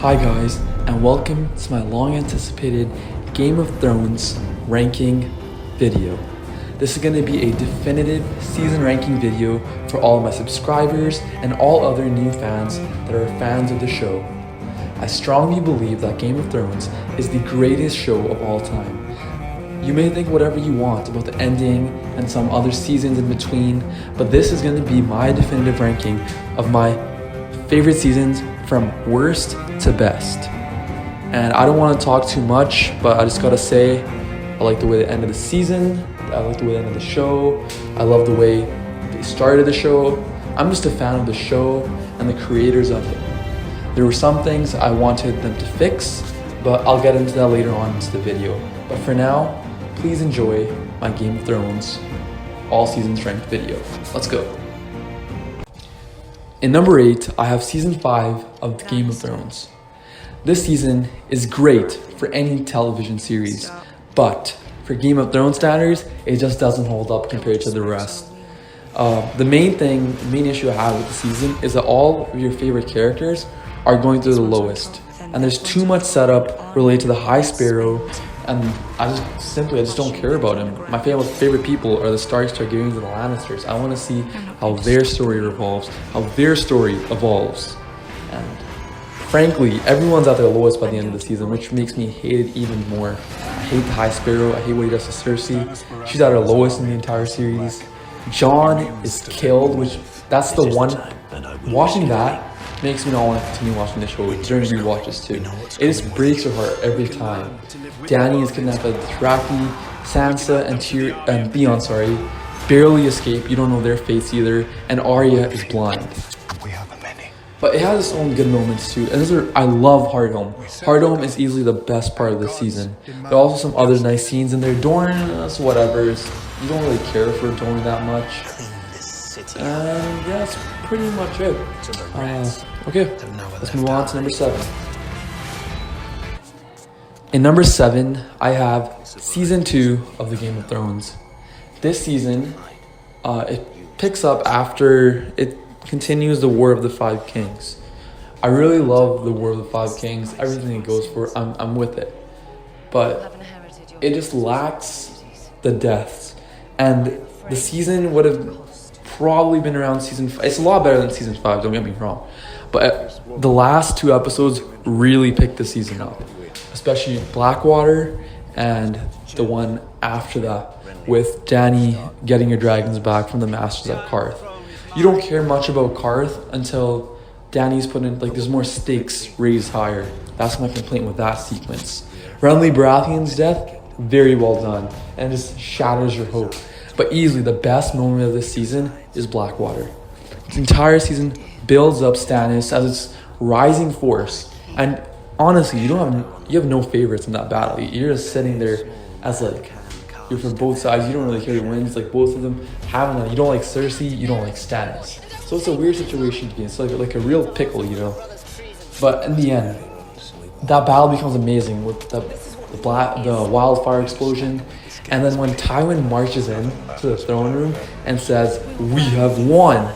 Hi guys, and welcome to my long anticipated Game of Thrones ranking video. This is going to be a definitive season ranking video for all of my subscribers and all other new fans that are fans of the show. I strongly believe that Game of Thrones is the greatest show of all time. You may think whatever you want about the ending and some other seasons in between, but this is going to be my definitive ranking of my favorite seasons from worst to best. And I don't want to talk too much, but I just gotta say, I like the way they ended the season, I like the way they ended the show, I love the way they started the show. I'm just a fan of the show and the creators of it. There were some things I wanted them to fix, but I'll get into that later on into the video. But for now, please enjoy my Game of Thrones all seasons ranked video. Let's go. In number 8, I have season 5 of the Game of Thrones. This season is great for any television series, but for Game of Thrones standards, it just doesn't hold up compared to the rest. The main issue I have with the season is that all of your favorite characters are going through the lowest, and there's too much setup related to the High Sparrow, and I just don't care about him. My favorite people are the Starks, Targaryens, and the Lannisters. I want to see how their story revolves, how their story evolves. And frankly, everyone's at their lowest by the end of the season, which makes me hate it even more. I hate the High Sparrow. I hate what he does to Cersei. She's at her lowest in the entire series. Jon is killed, which that's the one. Watching that makes me not want to continue watching the show during rewatches too. It just breaks your heart every time. Dany is kidnapped by the Dothraki, Sansa and Theon, barely escape. You don't know their fates either, and Arya is blind. But it has its own good moments too. And I love Hardhome. Hardhome is easily the best part of the season. There are also some other nice scenes in there. Dorne, whatever. You don't really care for Dorne that much. And yeah, that's pretty much it. Okay, let's move on to number 7. In number 7, I have season 2 of the Game of Thrones. This season, it picks up after it continues the War of the Five Kings. I really love the War of the Five Kings. Everything it goes for, I'm with it. But it just lacks the deaths. And the season would have probably been around season 5. It's a lot better than season 5, don't get me wrong. But the last 2 episodes really picked the season up. Especially Blackwater and the one after that with Dany getting her dragons back from the Masters at Qarth. You don't care much about Qarth until Dany's put in, there's more stakes raised higher. That's my complaint with that sequence. Renly Baratheon's death, very well done, and just shatters your hope. But easily the best moment of this season is Blackwater. The entire season builds up Stannis as its rising force, and honestly, you have no favorites in that battle. You're just sitting there as you're from both sides. You don't really care who wins. Both of them having that. You don't like Cersei. You don't like Stannis. So it's a weird situation to be in. It's like a real pickle, But in the end, that battle becomes amazing with the wildfire explosion, and then when Tywin marches in to the throne room and says, "We have won,"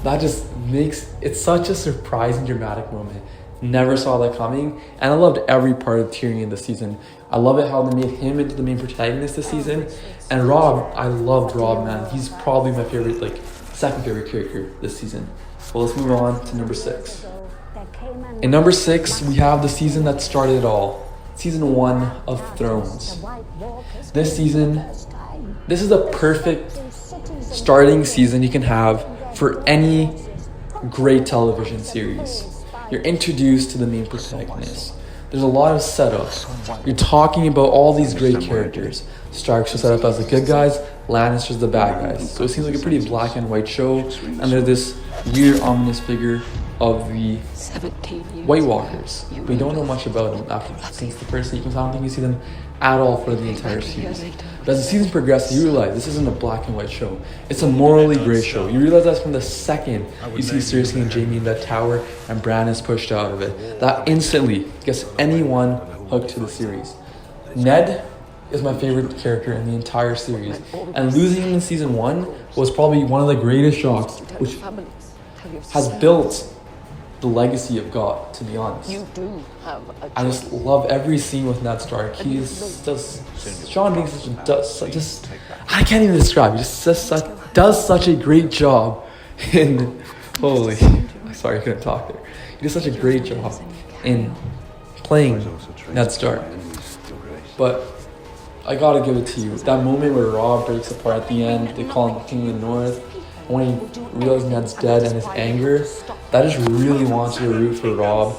that just makes it such a surprising, dramatic moment. Never saw that coming, and I loved every part of Tyrion this season. I love it how they made him into the main protagonist this season. And Robb, I loved Robb, man. He's probably my favorite, second favorite character this season. Well, let's move on to number 6. In number 6, we have the season that started it all. Season 1 of Thrones. This season, this is a perfect starting season you can have for any great television series. You're introduced to the main protagonist. There's a lot of setups. You're talking about all these great characters. Starks are set up as the good guys, Lannisters the bad guys. So it seems like a pretty black and white show. And there's this weird, ominous figure of the White Walkers. We don't know much about them since the first sequence. I don't think you see them at all for the entire series. But as the season progresses, you realize this isn't a black and white show. It's a morally gray show. You realize that from the second you see Cersei and Jaime in that tower and Bran is pushed out of it. That instantly gets anyone hooked to the series. Ned is my favorite character in the entire series, and losing him in season 1 was probably one of the greatest shocks, which has built the legacy of God, to be honest. You do have a I just love every scene with Ned Stark. Sean Bean just I can't even describe. He does such a great job in holy. Sorry, I couldn't talk there. He does such a great job in playing Ned Stark. But I gotta give it to you. That moment where Robb breaks apart at the end, they call him the King of the North. When he realizes Ned's dead and his anger, that just really wants you to root for Robb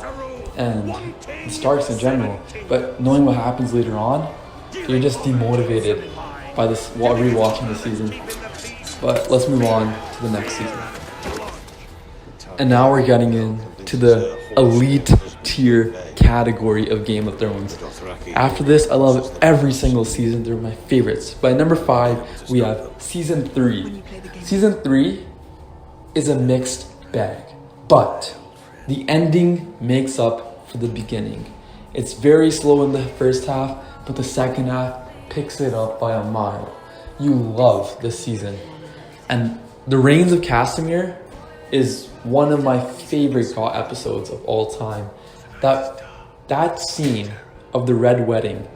and the Starks in general. But knowing what happens later on, you're just demotivated by this while rewatching the season. But let's move on to the next season. And now we're getting into the elite tier category of Game of Thrones. After this, I love every single season. They're my favorites. By number 5, we have Season 3. Season 3 is a mixed bag, but the ending makes up for the beginning. It's very slow in the first half, but the second half picks it up by a mile. You love this season. And the Reigns of Castamere is one of my favorite episodes of all time. That scene of the Red Wedding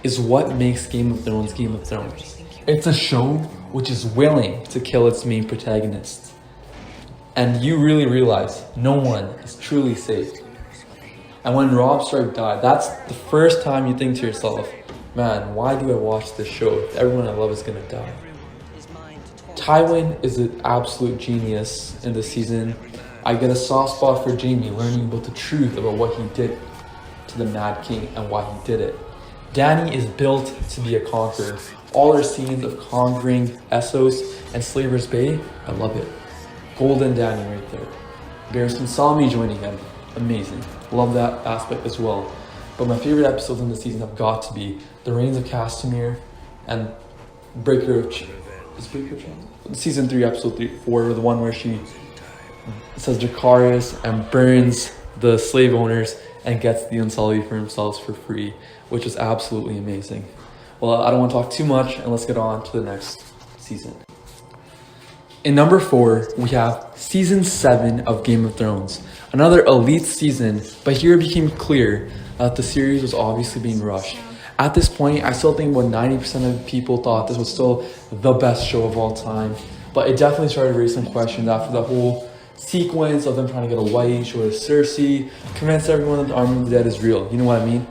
is what makes Game of Thrones Game of Thrones. It's a show which is willing to kill its main protagonists. And you really realize no one is truly safe. And when Robb Stark died, that's the first time you think to yourself, man, why do I watch this show if everyone I love is gonna die? Tywin is an absolute genius in this season. I get a soft spot for Jaime learning about the truth about what he did to the Mad King and why he did it. Dany is built to be a conqueror. All her scenes of conquering Essos and Slaver's Bay, I love it. Golden Dany right there. Barristan Selmy joining him, amazing. Love that aspect as well. But my favorite episodes in the season have got to be The Reigns of Castamere and Breaker of Chains. Season 3, episode 4, the one where she says Dracarys and burns the slave owners and gets the Unsullied for themselves for free, which is absolutely amazing. Well, I don't want to talk too much, and let's get on to the next season. In number 4, we have Season 7 of Game of Thrones. Another elite season, but here it became clear that the series was obviously being rushed. At this point, I still think about 90% of people thought this was still the best show of all time, but it definitely started to raise some questions after the whole sequence of them trying to get a White, show it to Cersei, convince everyone that the Army of the Dead is real. You know what I mean?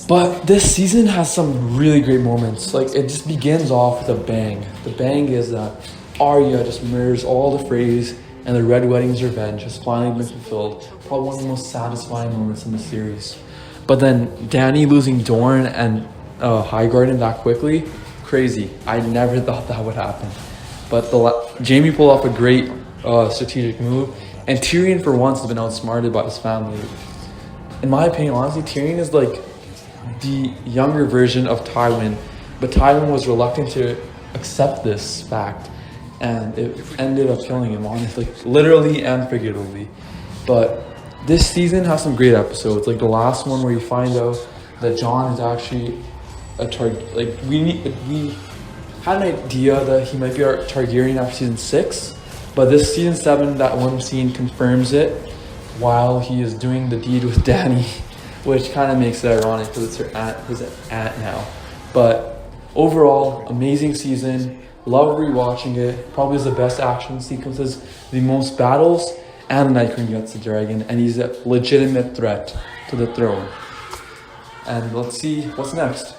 But this season has some really great moments. Like, it just begins off with a bang. The bang is that Arya just murders all the Freys, and the Red Wedding's revenge has finally been fulfilled. Probably one of the most satisfying moments in the series. But then Dany losing Dorne and Highgarden that quickly, crazy. I never thought that would happen. But Jaime pulled off a great strategic move, and Tyrion for once has been outsmarted by his family. In my opinion, honestly, Tyrion is like the younger version of Tywin, but Tywin was reluctant to accept this fact, and it ended up killing him, honestly, literally and figuratively. But this season has some great episodes, like the last one where you find out that Jon is actually a Targaryen. Like, we had an idea that he might be our Targaryen after season 6, but this season 7, that one scene confirms it while he is doing the deed with Dany, which kind of makes it ironic because it's his aunt now. But overall, amazing season. Love rewatching it. Probably is the best action sequences, the most battles, and the Night King gets the dragon, and he's a legitimate threat to the throne. And let's see what's next.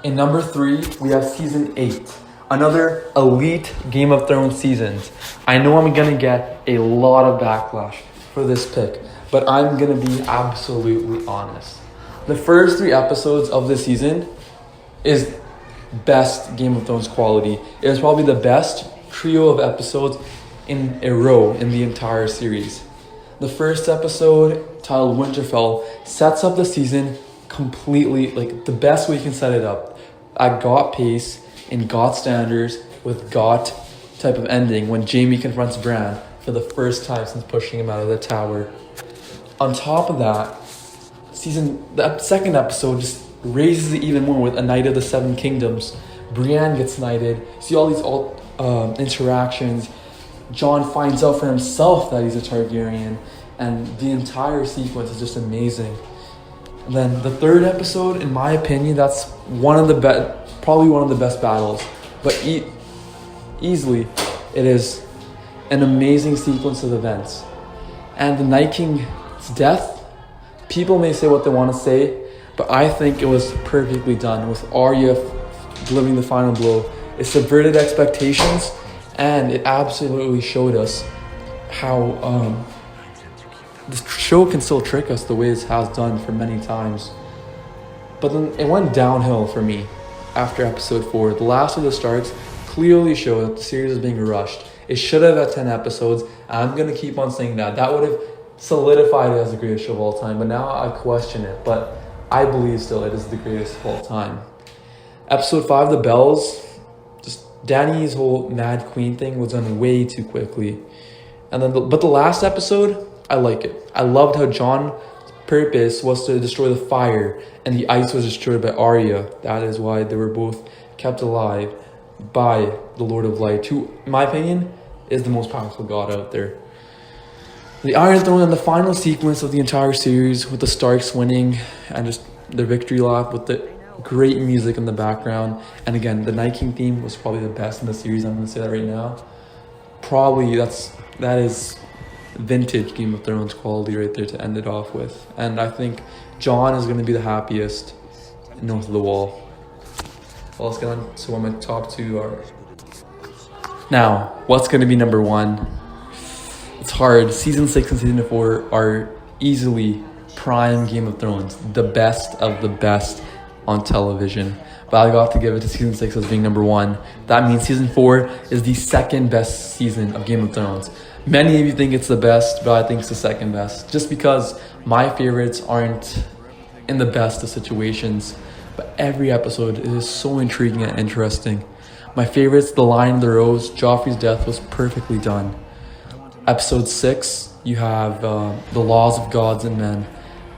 In number 3, we have season 8. Another elite Game of Thrones seasons. I know I'm gonna get a lot of backlash for this pick, but I'm gonna be absolutely honest. The first 3 episodes of the season is best Game of Thrones quality. It is probably the best trio of episodes in a row in the entire series. The first episode, titled Winterfell, sets up the season completely, like the best way you can set it up. At GOT pace, in GOT standards, with GOT type of ending when Jaime confronts Bran for the first time since pushing him out of the tower. On top of that, the second episode just raises it even more with A Knight of the Seven Kingdoms. Brienne gets knighted. See all these interactions. Jon finds out for himself that he's a Targaryen, and the entire sequence is just amazing. And then the third episode, in my opinion, that's probably one of the best battles. But easily, it is an amazing sequence of events. And the Night King's death, people may say what they want to say, but I think it was perfectly done with Arya delivering the final blow. It subverted expectations, and it absolutely showed us how the show can still trick us the way it has done for many times. But then it went downhill for me after episode 4. The Last of the Starks clearly showed that the series is being rushed. It should have had 10 episodes, and I'm going to keep on saying that. That would have solidified it as the greatest show of all time, but now I question it. But I believe still it is the greatest of all time. Episode 5, The Bells, just Dany's whole Mad Queen thing was done way too quickly. And then, but the last episode, I like it. I loved how Jon's purpose was to destroy the fire, and the ice was destroyed by Arya. That is why they were both kept alive by the Lord of Light, who, in my opinion, is the most powerful god out there. The Iron Throne and the final sequence of the entire series, with the Starks winning and just their victory lap with the great music in the background. And again, the Night King theme was probably the best in the series. I'm going to say that right now. Probably that is vintage Game of Thrones quality right there to end it off with. And I think Jon is going to be the happiest north of the Wall. Well, let's get on to what my top 2 are. Now, what's going to be number 1? It's hard. Season 6 and Season 4 are easily prime Game of Thrones. The best of the best on television. But I got to give it to Season 6 as being number 1. That means Season 4 is the second best season of Game of Thrones. Many of you think it's the best, but I think it's the second best. Just because my favorites aren't in the best of situations. But every episode is so intriguing and interesting. My favorites, The Lion and the Rose, Joffrey's death was perfectly done. Episode 6, you have the laws of gods and men.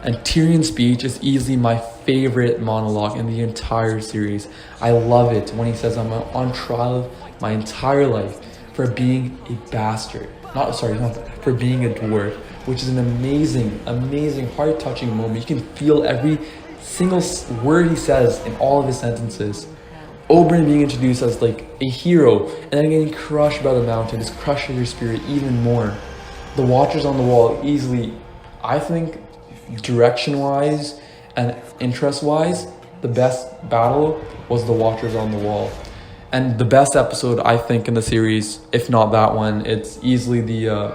And Tyrion's speech is easily my favorite monologue in the entire series. I love it when he says, I'm on trial my entire life for being a bastard. Not for being a dwarf, which is an amazing, heart-touching moment. You can feel every single word he says in all of his sentences. Oberyn being introduced as like a hero, and then getting crushed by the mountain just crushes your spirit even more. The Watchers on the Wall, easily, I think, direction-wise and interest-wise, the best battle was the Watchers on the Wall. And the best episode, I think, in the series, if not that one, it's easily the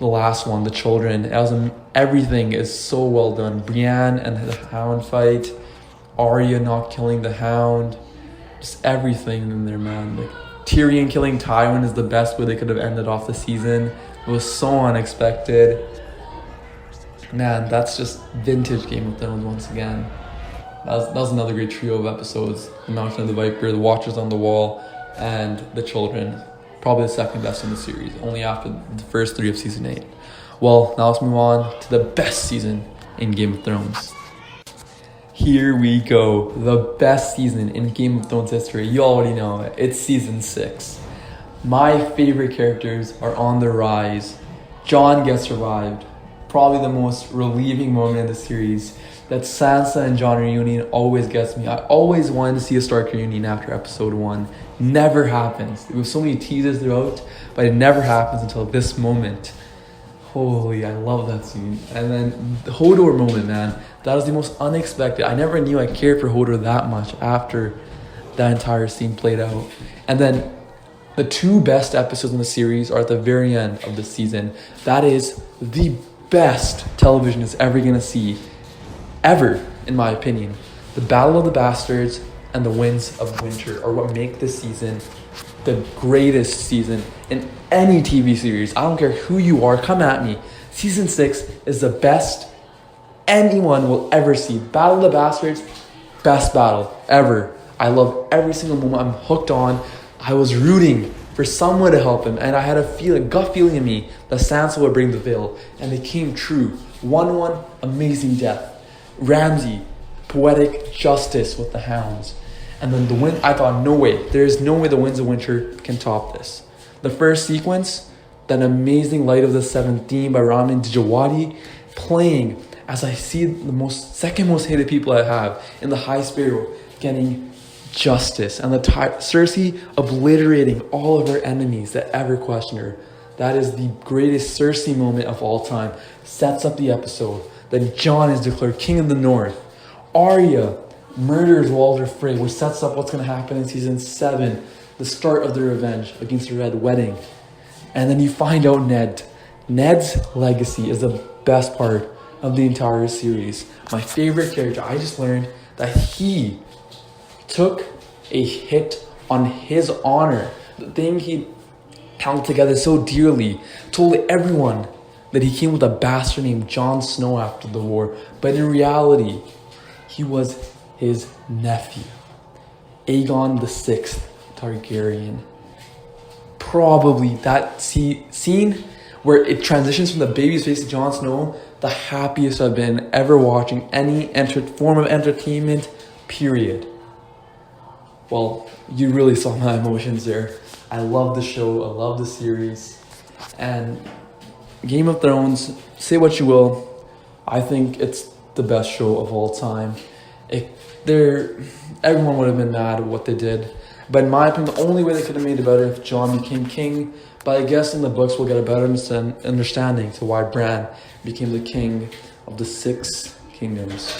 last one, The Children. Everything is so well done. Brienne and the Hound fight, Arya not killing the Hound, just everything in there, man. Like Tyrion killing Tywin is the best way they could have ended off the season. It was so unexpected. Man, that's just vintage Game of Thrones once again. That was another great trio of episodes. The Mountain of the Viper, The Watchers on the Wall, and The Children. Probably the second best in the series, only after the first 3 of Season 8. Well, now let's move on to the best season in Game of Thrones. Here we go. The best season in Game of Thrones history. You already know it. It's Season 6. My favorite characters are on the rise. Jon gets revived. Probably the most relieving moment in the series. That Sansa and Jon reunion always gets me. I always wanted to see a Stark reunion after episode 1. Never happens. There was so many teasers throughout, but it never happens until this moment. Holy, I love that scene. And then the Hodor moment, man. That was the most unexpected. I never knew I cared for Hodor that much after that entire scene played out. And then the 2 best episodes in the series are at the very end of the season. That is the best television is ever going to see. Ever, in my opinion. The Battle of the Bastards and the Winds of Winter are what make this season the greatest season in any TV series. I don't care who you are, come at me. Season 6 is the best anyone will ever see. Battle of the Bastards, best battle ever. I love every single moment. I'm hooked on. I was rooting for someone to help him, and I had a gut feeling in me that Sansa would bring the veil, and it came true. 1-1, amazing death. Ramsay, poetic justice with the hounds. And then the wind, I thought, no way. There's no way the Winds of Winter can top this. The first sequence, that amazing Light of the Seventh theme by Ramin Djawadi, playing as I see the second most hated people I have in the High Sparrow getting justice, and the Cersei obliterating all of her enemies that ever questioned her. That is the greatest Cersei moment of all time. Sets up the episode. Then Jon is declared King of the North. Arya murders Walder Frey, which sets up what's going to happen in season 7, the start of the revenge against the Red Wedding. And then you find out Ned's legacy is the best part of the entire series. My favorite character. I just learned that he took a hit on his honor, the thing he held together so dearly, told everyone that he came with a bastard named Jon Snow after the war, but in reality, he was his nephew, Aegon VI Targaryen. Probably that scene where it transitions from the baby's face to Jon Snow, the happiest I've been ever watching any form of entertainment, period. Well, you really saw my emotions there. I love the show, I love the series, and Game of Thrones, say what you will, I think it's the best show of all time. Everyone would have been mad at what they did, but in my opinion, the only way they could have made it better if Jon became king. But I guess in the books we'll get a better understanding to why Bran became the king of the 6 kingdoms.